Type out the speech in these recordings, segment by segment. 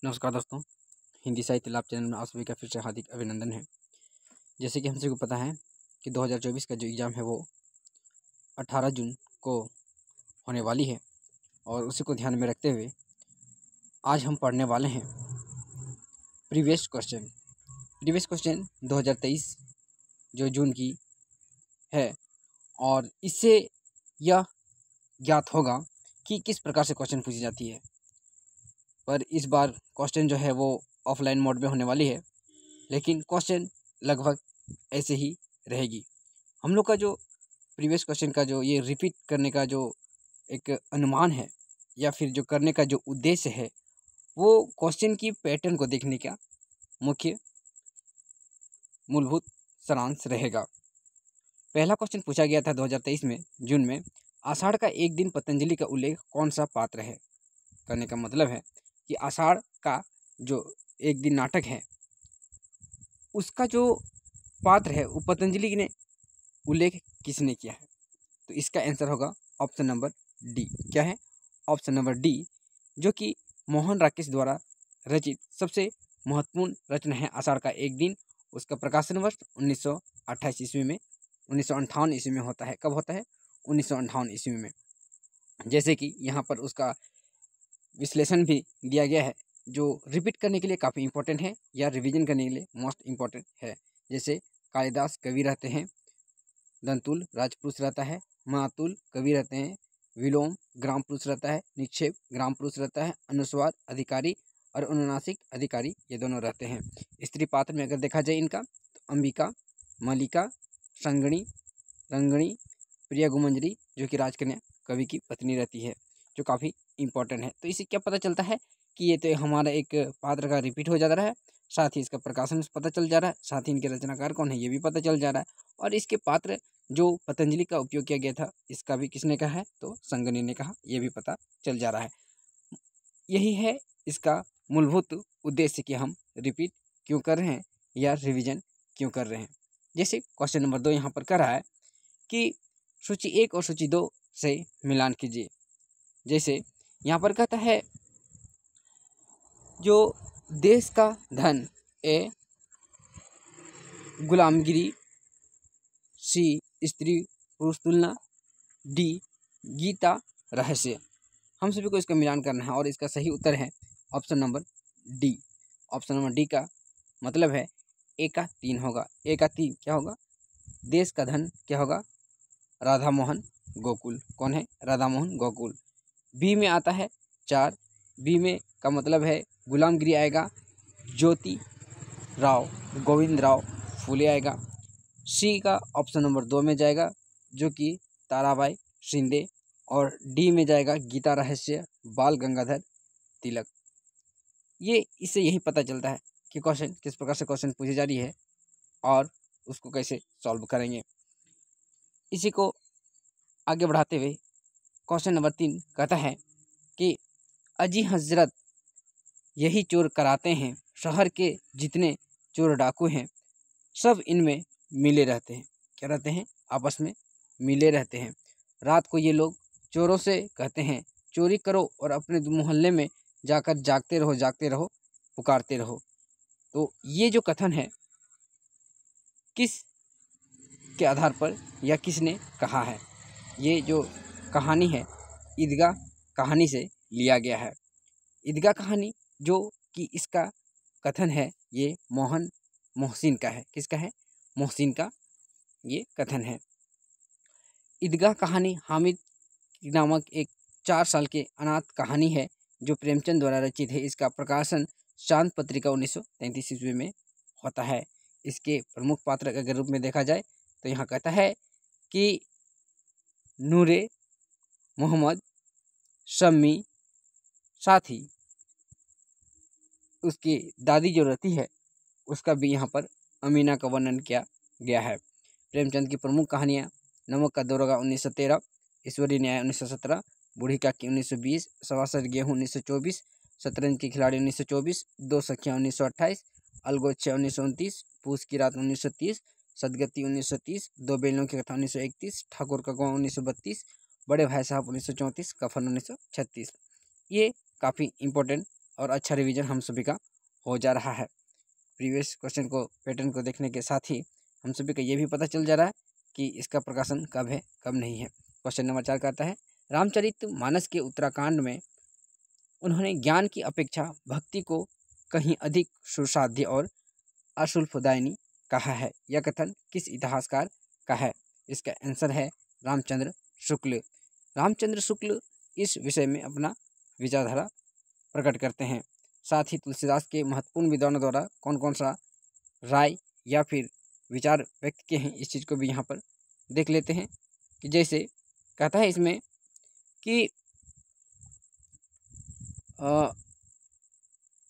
नमस्कार दोस्तों, हिंदी साहित्य लाभ चैनल में आप सभी का फिर से हार्दिक अभिनंदन है। जैसे कि हम सभी को पता है कि 2024 का जो एग्ज़ाम है वो 18 जून को होने वाली है और उसी को ध्यान में रखते हुए आज हम पढ़ने वाले हैं प्रीवियस क्वेश्चन 2023 जो जून की है और इससे यह ज्ञात होगा कि किस प्रकार से क्वेश्चन पूछी जाती है। पर इस बार क्वेश्चन जो है वो ऑफलाइन मोड में होने वाली है, लेकिन क्वेश्चन लगभग ऐसे ही रहेगी। हम लोग का जो प्रीवियस क्वेश्चन का जो ये रिपीट करने का जो एक अनुमान है या फिर जो करने का जो उद्देश्य है वो क्वेश्चन की पैटर्न को देखने का मुख्य मूलभूत सारांश रहेगा। पहला क्वेश्चन पूछा गया था 2023 में जून में, आषाढ़ का एक दिन पतंजलि का उल्लेख कौन सा पात्र है। करने का मतलब है कि आषाढ़ का जो एक दिन नाटक है उसका जो पात्र है वो पतंजलि ने उल्लेख किसने किया है। तो इसका आंसर होगा ऑप्शन नंबर डी। क्या है? ऑप्शन नंबर डी, जो कि मोहन राकेश द्वारा रचित सबसे महत्वपूर्ण रचना है आषाढ़ का एक दिन। उसका प्रकाशन वर्ष 1928 ईस्वी में 1958 ईस्वी में होता है। कब होता है? 1958 ईस्वी में। जैसे कि यहाँ पर उसका विश्लेषण भी दिया गया है जो रिपीट करने के लिए काफ़ी इंपॉर्टेंट है या रिवीजन करने के लिए मोस्ट इम्पॉर्टेंट है। जैसे कालिदास कवि रहते हैं, दंतुल राजपुरुष रहता है, मातुल कवि रहते हैं, विलोम ग्राम पुरुष रहता है, निक्षेप ग्राम पुरुष रहता है, अनुस्वार अधिकारी और अनुनासिक अधिकारी ये दोनों रहते हैं। स्त्री पात्र में अगर देखा जाए इनका तो अंबिका, मलिका, संगणी, रंगणी, प्रिया गुमंजरी जो कि राजकन्या कवि की पत्नी रहती है, जो काफ़ी इंपॉर्टेंट है। तो इससे क्या पता चलता है कि ये तो हमारा एक पात्र का रिपीट हो जा रहा है, साथ ही इसका प्रकाशन पता चल जा रहा है, साथ ही इनके रचनाकार कौन है ये भी पता चल जा रहा है, और इसके पात्र जो पतंजलि का उपयोग किया गया था इसका भी किसने कहा है तो संगनी ने कहा, ये भी पता चल जा रहा है। यही है इसका मूलभूत उद्देश्य कि हम रिपीट क्यों कर रहे हैं या रिविजन क्यों कर रहे हैं। जैसे क्वेश्चन नंबर 2 यहाँ पर कह रहा है कि सूची 1 और सूची 2 से मिलान कीजिए। जैसे यहाँ पर कहता है जो देश का धन, ए गुलामगिरी, सी स्त्री पुरुष तुलना, डी गीता रहस्य। हम सभी को इसका मिलान करना है और इसका सही उत्तर है option number D. Option number D का मतलब है ए का 3 होगा। ए का 3 क्या होगा? देश का धन क्या होगा? राधा मोहन गोकुल। कौन है? राधा मोहन गोकुल। बी में आता है 4, बी में का मतलब है गुलामगिरी आएगा, ज्योति राव गोविंद राव फूले आएगा। सी का ऑप्शन नंबर 2 में जाएगा जो कि ताराबाई शिंदे, और डी में जाएगा गीता रहस्य बाल गंगाधर तिलक। ये इससे यही पता चलता है कि क्वेश्चन किस प्रकार से क्वेश्चन पूछी जा रही है और उसको कैसे सॉल्व करेंगे। इसी को आगे बढ़ाते हुए क्वेश्चन नंबर 3 कहता है कि अजी हजरत यही चोर कराते हैं, शहर के जितने चोर डाकू हैं सब इनमें मिले रहते हैं। क्या रहते हैं? आपस में मिले रहते हैं। रात को ये लोग चोरों से कहते हैं चोरी करो और अपने मोहल्ले में जाकर जागते रहो पुकारते रहो। तो ये जो कथन है किस के आधार पर या किसने कहा है? ये जो कहानी है ईदगाह कहानी से लिया गया है। ईदगाह कहानी जो कि इसका कथन है ये मोहसिन का है। किसका है? मोहसिन का ये कथन है। ईदगाह कहानी हामिद नामक एक 4 साल के अनाथ कहानी है जो प्रेमचंद द्वारा रचित है। इसका प्रकाशन चांद पत्रिका 1933 ईस्वी में होता है। इसके प्रमुख पात्र अगर रूप में देखा जाए तो यहाँ कहता है कि नूरे मोहम्मद शम्मी, साथ ही उसकी दादी जो रहती है उसका भी यहाँ पर अमीना का वर्णन किया गया है। प्रेमचंद की प्रमुख कहानियाँ नमक का दरोगा 1913, ईश्वरीय न्याय 1917, बूढ़ी काकी 1920, सवासर गेहूँ 1924, शतरंज की खिलाड़ी 1924, दो सखियाँ 1928, अलगोच्छा 1929, पूस की रात 1930, सदगति 1930, दो बेलों की कथा 1931, ठाकुर का गाँव 1932, बड़े भाई साहब 1934, कफन 1936। ये काफ़ी इम्पोर्टेंट और अच्छा रिवीजन हम सभी का हो जा रहा है। प्रीवियस क्वेश्चन को पैटर्न को देखने के साथ ही हम सभी को ये भी पता चल जा रहा है कि इसका प्रकाशन कब है कब नहीं है। क्वेश्चन नंबर 4 कहता है, रामचरितमानस के उत्तराखंड में उन्होंने ज्ञान की अपेक्षा भक्ति को कहीं अधिक सुसाध्य और अशुल्फदायिनी कहा है। यह कथन किस इतिहासकार का है? इसका आंसर है रामचंद्र शुक्ल। रामचंद्र शुक्ल इस विषय में अपना विचारधारा प्रकट करते हैं। साथ ही तुलसीदास के महत्वपूर्ण विद्वानों द्वारा कौन कौन सा राय या फिर विचार व्यक्त किए हैं, इस चीज़ को भी यहाँ पर देख लेते हैं। कि जैसे कहता है इसमें कि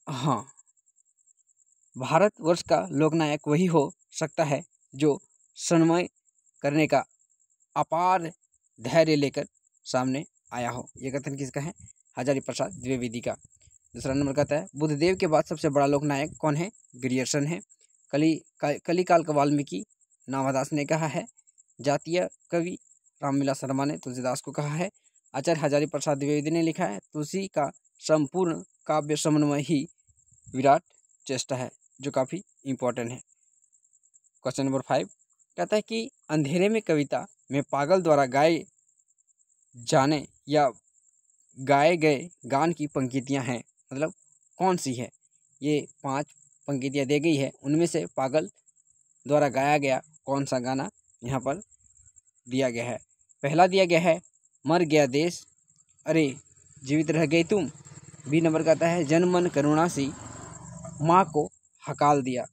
हाँ, भारतवर्ष का लोकनायक वही हो सकता है जो संमय करने का अपार धैर्य लेकर सामने आया हो। ये कथन किसका है? हजारी प्रसाद द्विवेदी का। दूसरा नंबर कहता है, बुद्धदेव के बाद सबसे बड़ा लोकनायक कौन है? ग्रियर्सन है। कलिकाल का वाल्मीकि नामदास ने कहा है। जातीय कवि रामविलास शर्मा ने तुलसीदास को कहा है। आचार्य हजारी प्रसाद द्विवेदी ने लिखा है, तुलसी का संपूर्ण काव्य समन्वय ही विराट चेष्टा है, जो काफ़ी इम्पोर्टेंट है। क्वेश्चन नंबर 5 कहता है कि अंधेरे में कविता में पागल द्वारा गाए जाने या गाए गए गान की पंक्तियाँ हैं, मतलब कौन सी है? ये 5 पंक्तियाँ दी गई है, उनमें से पागल द्वारा गाया गया कौन सा गाना यहाँ पर दिया गया है? पहला दिया गया है, मर गया देश अरे जीवित रह गई तुम। बी नंबर कहता है, जन मन करुणा सी माँ को हकाल दिया।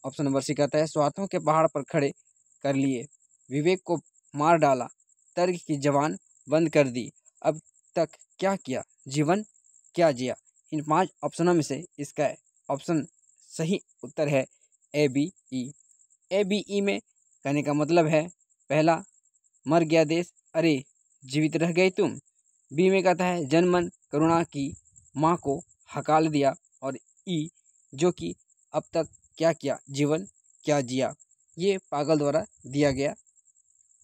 ऑप्शन नंबर सी कहता है, स्वार्थों के पहाड़ पर खड़े कर लिए, विवेक को मार डाला, तर्क की जवान बंद कर दी, अब तक क्या किया, जीवन क्या जिया। इन 5 ऑप्शनों में से इसका ऑप्शन सही उत्तर है A B E. A B E में कहने का मतलब है, पहला मर गया देश अरे जीवित रह गए तुम। बी में कहता है, जन मन करुणा की माँ को हकाल दिया। और ई जो कि अब तक क्या किया, जीवन क्या जिया। ये पागल द्वारा दिया गया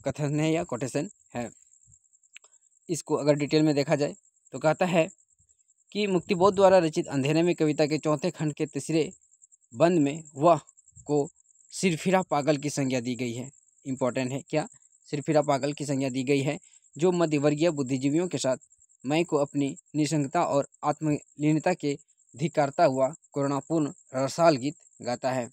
कथन है या कोटेशन है। इसको अगर डिटेल में देखा जाए तो कहता है कि मुक्तिबोध द्वारा रचित अंधेरे में कविता के 4थे खंड के 3 बंद में वह को सिरफिरा पागल की संज्ञा दी गई है। इम्पोर्टेंट है क्या? सिरफिरा पागल की संज्ञा दी गई है, जो मध्यवर्गीय बुद्धिजीवियों के साथ मैं को अपनी निसंगता और आत्मलीनता के धिक्कारता हुआ करुणापूर्ण रसाल गीत गाता है।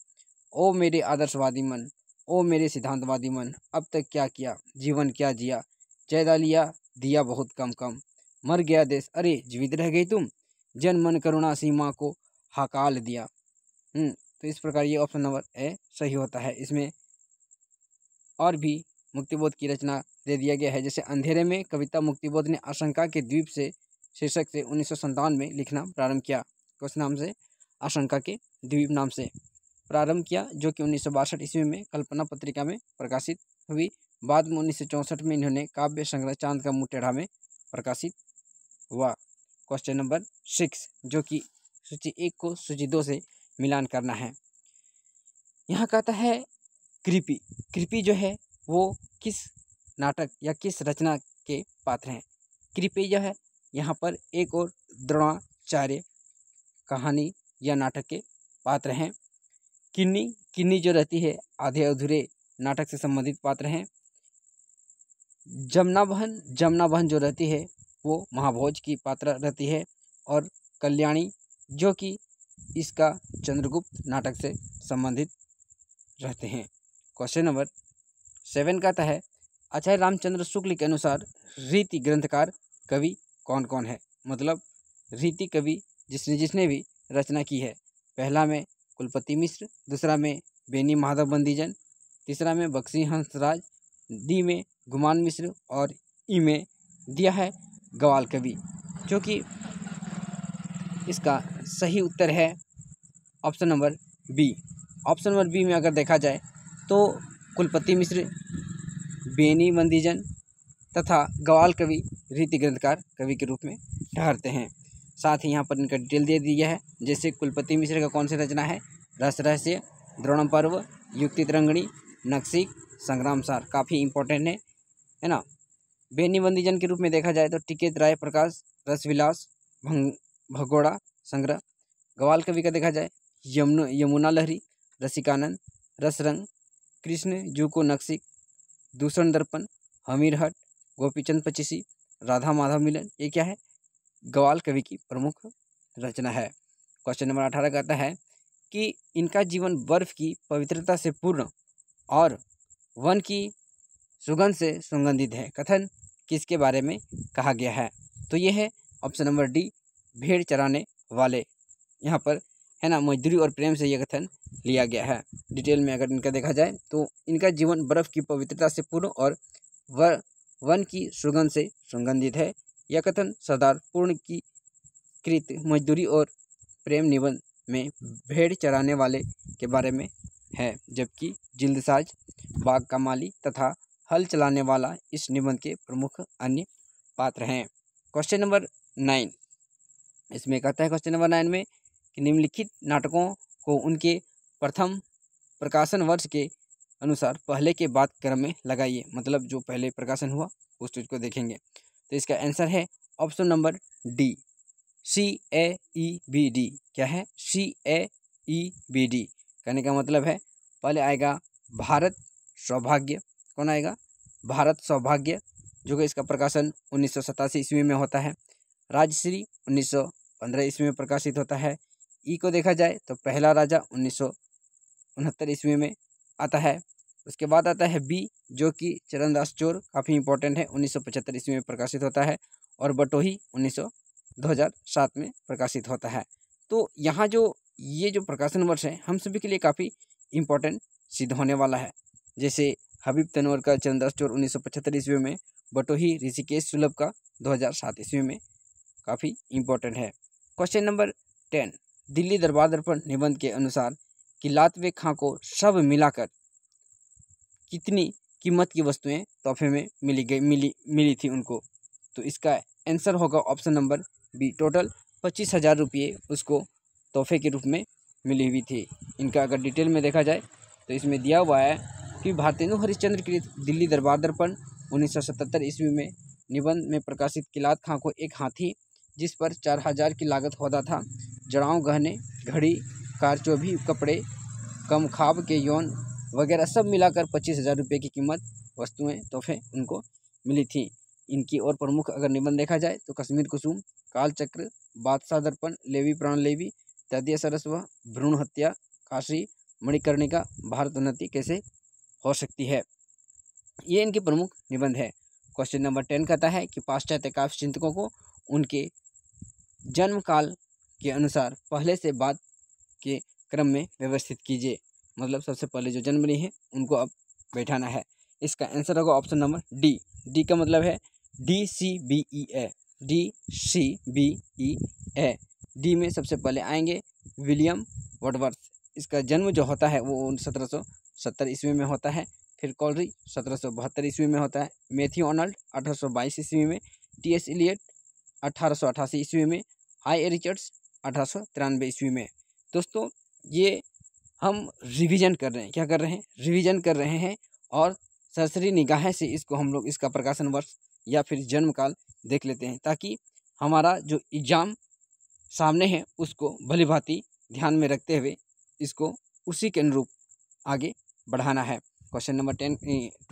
ओ मेरे आदर्शवादी मन, ओ मेरे सिद्धांतवादी मन, अब तक क्या किया, जीवन क्या जिया, जयदा लिया दिया बहुत कम कम, मर गया देश अरे जीवित रह गई तुम, जन मन करुणा सीमा को हकाल दिया। तो इस प्रकार ये ऑप्शन नंबर ए सही होता है। इसमें और भी मुक्तिबोध की रचना दे दिया गया है। जैसे अंधेरे में कविता मुक्तिबोध ने आशंका के द्वीप से शीर्षक से 1957 में लिखना प्रारंभ किया। किस नाम से? आशंका के द्वीप नाम से प्रारंभ किया, जो कि 1962 ईस्वी में कल्पना पत्रिका में प्रकाशित हुई। बाद में 1964 में इन्होंने काव्य संग्रह चांद का मुँह टेढ़ा में प्रकाशित हुआ। क्वेश्चन नंबर 6 जो कि सूची 1 को सूची 2 से मिलान करना है। यहाँ कहता है कृपी। कृपी जो है वो किस नाटक या किस रचना के पात्र हैं? कृपी जो है यहाँ पर एक और द्रोणाचार्य कहानी या नाटक के पात्र हैं। किन्नी, किन्नी जो रहती है आधे अधूरे नाटक से संबंधित पात्र हैं। जमुना बहन, जमुना बहन जो रहती है वो महाभोज की पात्र रहती है। और कल्याणी जो कि इसका चंद्रगुप्त नाटक से संबंधित रहते हैं। क्वेश्चन नंबर 7 कहता है, आचार्य रामचंद्र शुक्ल के अनुसार रीति ग्रंथकार कवि कौन कौन है? मतलब रीति कवि जिसने भी रचना की है। पहला में कुलपति मिश्र, दूसरा में बेनी माधव बंदीजन, तीसरा में बख्शी हंसराज, डी में गुमान मिश्र और ई में दिया है ग्वाल कवि, जो कि इसका सही उत्तर है option number B. Option number B में अगर देखा जाए तो कुलपति मिश्र, बेनी बंदीजन तथा ग्वाल कवि रीति ग्रंथकार कवि के रूप में ठहरते हैं। साथ ही यहाँ पर इनका डिटेल दे दिया है। जैसे कुलपति मिश्र का कौन सी रचना है? रस रहस्य, द्रोण पर्व, युक्ति तरंगिणी, नक्सिक, संग्राम सार, काफ़ी इंपॉर्टेंट है ना। बेनी बंदीजन के रूप में देखा जाए तो टिकेत राय प्रकाश, रसविलास, भगोड़ा, संग्रह। गवाल कवि का देखा जाए यमुना लहरी, रसिकानंद, रसरंग, कृष्ण जू को नक्सिक, दूषण दर्पण, हमीर हट, गोपीचंद पचीसी, राधा माधव मिलन। ये क्या है? गवाल कवि की प्रमुख रचना है। क्वेश्चन नंबर 18 कहता है कि इनका जीवन बर्फ की पवित्रता से पूर्ण और वन की सुगंध से सुगंधित है। कथन किसके बारे में कहा गया है? तो ये है ऑप्शन नंबर डी, भेड़ चराने वाले। यहाँ पर है ना, मजदूरी और प्रेम से यह कथन लिया गया है। डिटेल में अगर इनका देखा जाए तो इनका जीवन बर्फ की पवित्रता से पूर्ण और वन की सुगंध से सुगंधित है। यह कथन सरदार पूर्ण की कृत मजदूरी और प्रेम निबंध में भेड़ चराने वाले के बारे में है, जबकि जिल्दसाज, बाग का माली तथा हल चलाने वाला इस निबंध के प्रमुख अन्य पात्र हैं। क्वेश्चन नंबर 9 इसमें कहता है, क्वेश्चन नंबर 9 में कि निम्नलिखित नाटकों को उनके प्रथम प्रकाशन वर्ष के अनुसार पहले के बाद क्रम में लगाइए। मतलब जो पहले प्रकाशन हुआ उस चीज़ को देखेंगे। तो इसका आंसर है ऑप्शन नंबर डी, CAEBD। क्या है? CAEBD कहने का मतलब है पहले आएगा भारत सौभाग्य। कौन आएगा? भारत सौभाग्य, जो कि इसका प्रकाशन 1987 ईस्वी में होता है। राजश्री 1915 ईस्वी में प्रकाशित होता है। ई को देखा जाए तो पहला राजा 1969 ईस्वी में आता है। उसके बाद आता है बी, जो कि चरणदास चोर, काफ़ी इंपॉर्टेंट है, 1975 ईस्वी में प्रकाशित होता है। और बटोही 2007 में प्रकाशित होता है। तो यहाँ जो ये जो प्रकाशन वर्ष है हम सभी के लिए काफ़ी इम्पोर्टेंट सिद्ध होने वाला है। जैसे हबीब तनवर का चरणदास चोर 1975 ईस्वी में, बटोही ऋषिकेश सुलभ का 2007 ईस्वी में काफ़ी इम्पोर्टेंट है। क्वेश्चन नंबर 10, दिल्ली दरबार दर्पण निबंध के अनुसार किलात व खां को सब मिलाकर कितनी कीमत की वस्तुएं तोहफे में मिली थी उनको? तो इसका आंसर होगा ऑप्शन नंबर बी, टोटल 25,000 रुपये उसको तोहफे के रूप में मिली हुई थी। इनका अगर डिटेल में देखा जाए तो इसमें दिया हुआ है कि भारतेंदु हरिश्चंद्र कृत दिल्ली दरबार दर्पण 1977 ईस्वी में निबंध में प्रकाशित किलात खां को एक हाथी, जिस पर 4,000 की लागत होता था, जड़ाऊ गहने, घड़ी, कारचौभी, कपड़े, कमखाब के यौन वगैरह सब मिलाकर 25,000 रुपये की कीमत वस्तुएं तोहफे उनको मिली थी। इनकी और प्रमुख अगर निबंध देखा जाए तो कश्मीर कुसुम, कालचक्र, बादशाह दर्पण, लेवी प्राण लेवी, तदीय सरस्व, भ्रूण हत्या, काशी, मणिकर्णिका, भारत उन्नति कैसे हो सकती है, ये इनके प्रमुख निबंध है। क्वेश्चन नंबर 10 कहता है कि पाश्चात्य काव्य चिंतकों को उनके जन्म काल के अनुसार पहले से बाद के क्रम में व्यवस्थित कीजिए। मतलब सबसे पहले जो जन्म ली है उनको अब बैठाना है। इसका आंसर होगा ऑप्शन नंबर डी। डी का मतलब है DCBEA, DCBEA। डी में सबसे पहले आएंगे विलियम वर्ड्सवर्थ। इसका जन्म जो होता है वो 1770 ईस्वी में होता है। फिर कॉलरी 1772 ईस्वी में होता है। मैथ्यू आर्नल्ड 1822 ईस्वी में। T.S. इलियट 1888 ईस्वी में। हाई रिचर्ड्स 1893 ईस्वी में। दोस्तों ये हम रिवीजन कर रहे हैं। क्या कर रहे हैं? रिवीजन कर रहे हैं और सरसरी निगाहें से इसको हम लोग इसका प्रकाशन वर्ष या फिर जन्म काल देख लेते हैं, ताकि हमारा जो एग्ज़ाम सामने है उसको भली भांति ध्यान में रखते हुए इसको उसी के अनुरूप आगे बढ़ाना है। क्वेश्चन नंबर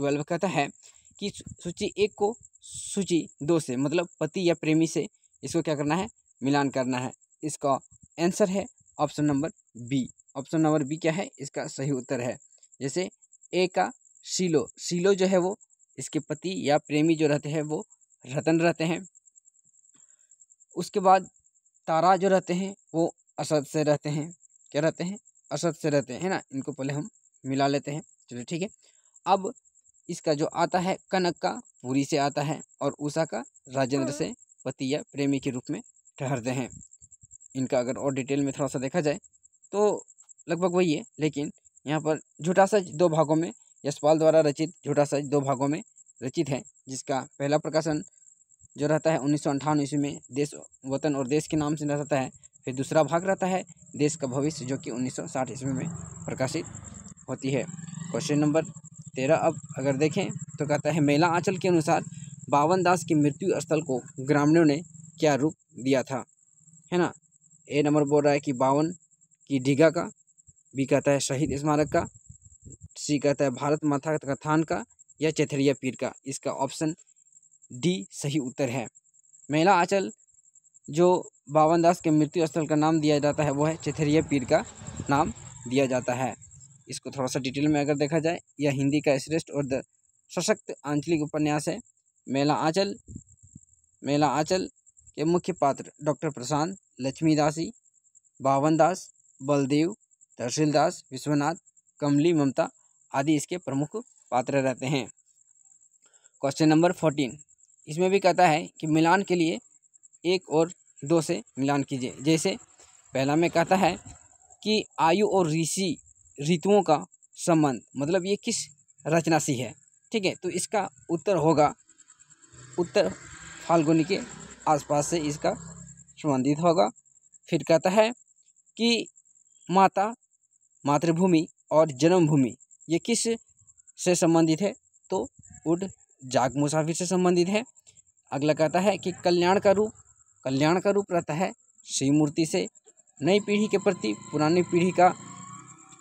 12 कहता है कि सूची 1 को सूची 2 से, मतलब पति या प्रेमी से, इसको क्या करना है? मिलान करना है। इसका आंसर है option number B. Option number B क्या है? इसका सही उत्तर है। जैसे ए का शीलो, शीलो जो है वो इसके पति या प्रेमी जो रहते हैं वो रतन रहते हैं। उसके बाद तारा जो रहते हैं वो असद से रहते हैं। क्या रहते हैं? असद से रहते हैं, है ना। इनको पहले हम मिला लेते हैं। चलिए ठीक है। अब इसका जो आता है कनक का पुरी से आता है और उषा का राजेंद्र से पति या प्रेमी के रूप में ठहरते हैं। इनका अगर और डिटेल में थोड़ा सा देखा जाए तो लगभग वही है, लेकिन यहाँ पर झूठा सच 2 भागों में, यशपाल द्वारा रचित झूठा सच 2 भागों में रचित है, जिसका पहला प्रकाशन जो रहता है 1958 ईस्वी में देश, वतन और देश के नाम से रहता है। फिर दूसरा भाग रहता है देश का भविष्य, जो कि 1960 ईस्वी में प्रकाशित होती है। क्वेश्चन नंबर 13 अब अगर देखें तो कहता है मेला आंचल के अनुसार बावन दास की मृत्यु स्थल को ग्रामीणों ने क्या रूप दिया था, है ना। ए नंबर बोल रहा है कि 52 की दीघा का, बी कहता है शहीद स्मारक का, सी कहता है भारत माता कथान का, या चैथरिया पीर का। इसका ऑप्शन डी सही उत्तर है। महिला आंचल जो बावन दास के मृत्यु स्थल का नाम दिया जाता है वो है चैथरिया पीर का नाम दिया जाता है। इसको थोड़ा सा डिटेल में अगर देखा जाए, यह हिंदी का श्रेष्ठ और सशक्त आंचलिक उपन्यास है। महिला आंचल के मुख्य पात्र डॉक्टर प्रशांत, लक्ष्मीदासी, बावन दास, बलदेव, तहसीलदास, विश्वनाथ, कमली, ममता आदि इसके प्रमुख पात्र रहते हैं। क्वेश्चन नंबर 14, इसमें भी कहता है कि मिलान के लिए 1 और 2 से मिलान कीजिए। जैसे पहला में कहता है कि आयु और ऋतुओं का संबंध, मतलब ये किस रचना से है, ठीक है। तो इसका उत्तर होगा उत्तर फाल्गुनी के आसपास से इसका संबंधित होगा। फिर कहता है कि मातृभूमि और जन्मभूमि ये किस से संबंधित है, तो उड जाग मुसाफिर से संबंधित है। अगला कहता है कि कल्याण का रूप रहता है शिव मूर्ति से। नई पीढ़ी के प्रति पुरानी पीढ़ी का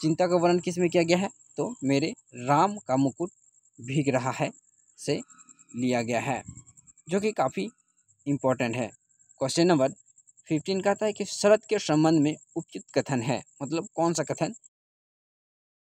चिंता का वर्णन किस में किया गया है, तो मेरे राम का मुकुट भीग रहा है से लिया गया है, जो कि काफ़ी इम्पोर्टेंट है। क्वेश्चन नंबर 15 कहता है कि शरद के संबंध में उपयुक्त कथन है, मतलब कौन सा कथन